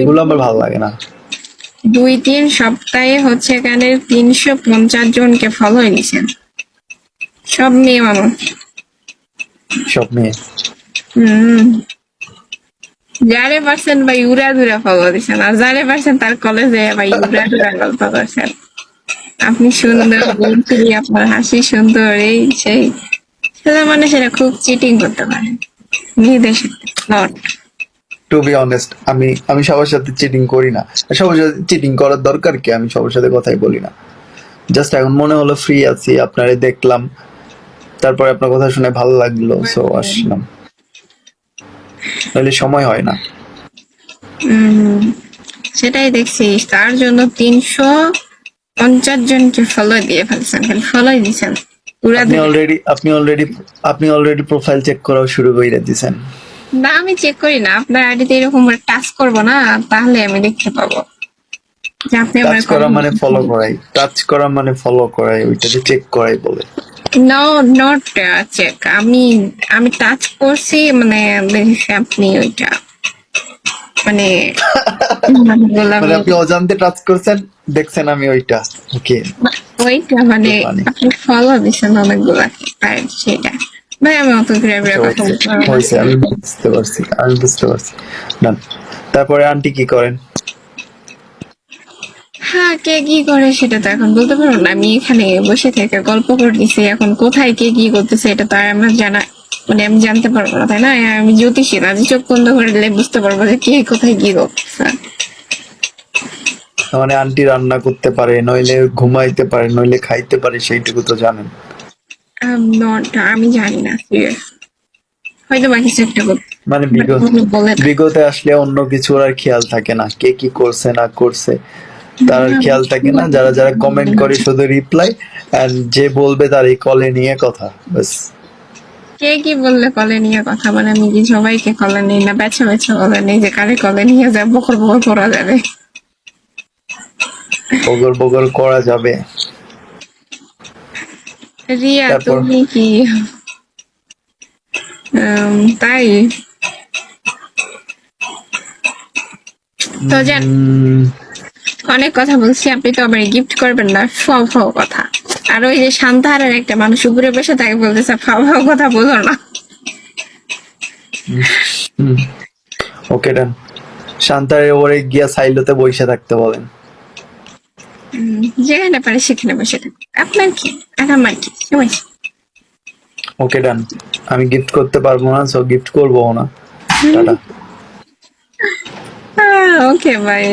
এগুলো আমার ভালো লাগে না। 2-3 সপ্তাহে হচ্ছে এখানে 350 জনকে ফলো দিয়েছেন, সব মেয়ে মানুষ। সব মেয়ে। হম, যারে পারছেন ভাই উড়া দুরা ফলো দিচ্ছেন, আর যারে পারছেন তার কলেজে ভাই উড়া দুরা গল্প করছেন। আপনি সুন্দর, বুদ্ধি, আপনার হাসি সুন্দর, এই সেই। সেটা মানে সেটা খুব চিটিং করতে পারে মেয়েদের সাথে। নট টু বি অনেস্ট, আমি সবার সাথে চিটিং করি না। সবার সাথে চিটিং করার দরকার কি? আমি সবার সাথে কথাই বলি না। জাস্ট এখন মনে হলো ফ্রি আছি, আপনারে দেখলাম, তারপরে আপনার কথা শুনে ভালো লাগলো, সো আসলাম। নাহলে সময় হয় না। সেটাই দেখছি, তার জন্য 350 জনকে ফলো দিয়ে ফেলছেন, খালি ফলো দিচ্ছেন উড়া আপনি দুরা। অলরেডি আপনি অলরেডি প্রোফাইল চেক করাও শুরু করে দিয়েছেন। না, আমি চেক করি না, আপনার আইডিতে এরকম টাচ করবো না, তাহলে আমি দেখতে পাবো যে আপনি আমার টাচ করা মানে ফলো করাই, টাচ করা মানে ফলো করাই, ওইটাতে চেক করাই বলে। No, not check. আমি আমি টাচ করছি, মানে দেখেছি আপনি ওইটা, মানে মানে আপনি অজান্তে টাচ করছেন, দেখছেন আমি ওইটা। ওকে, ওইটা মানে ফানি। আপনি ফলো দিচ্ছেন অনেকগুলা, সেটা। ভাই আমি অত ঘুরে ঘুরে কথা বলতে পারবো না। হয়েছে, আমি বুঝতে পারছি। ডান। তারপরে আন্টি কি করেন? হ্যাঁ, কে কি করে সেটা তো এখন বলতে পারবো না। আমি এখানে বসে থেকে গল্প করতেছি, এখন কোথায় কে কি করতেছে এটা তো আর আমার জানা, মানে আমি জানতে পারবো না, তাই না? আমি জ্যোতিষী না যে চোখ বন্ধ করে দিলে বুঝতে পারবো যে কে কোথায় কি করতেছে। মানে আন্টি রান্না করতে পারে, নইলে ঘুমাইতে পারে, নইলে খাইতে পারে, সেইটুকু তো জানেন। আমি জানি না, সিরিয়াস। হয়তো বা কিছু একটা করতে, মানে but উনি বলে না। বিগতে আসলে অন্য কিছুর আর খেয়াল থাকে না, কে কি করছে না করছে তার আর খেয়াল থাকে না। যারা যারা কমেন্ট করে শুধু রিপ্লাই, এন্ড যে বলবে তার এই কলে নিয়ে কথা, বাস। কে কি বললে কলে নিয়ে কথা, মানে আমি কি সবাইকে কলে নিই না? বেছে বেছে কলে নিই, যে কারে কলে নিয়ে যায় বকর বকর করা যাবে। বগর বগর করা যাবে। রিয়া তারপর তুমি কি তাই? তো যান, অনেক কথা বলছি, আপনি তো আবার গিফট করবেন না, ফাও ফাও কথা। আর ওই যে শান্তাহারের একটা মানুষ উপরে বসে তাকে বলতেছে ফাও ফাও কথা বলো না। ওকে ডান। শান্তারের ওপরে গিয়া সাইলোতে বসে থাকতে বলেন। যেখানে পারে সেখানে বসে থাকো, আপনার কি আর আমার কি সমস্যা? ওকে ডান। আমি গিফট করতে পারবো না, সো গিফট করবো না। টাটা। Okay bye.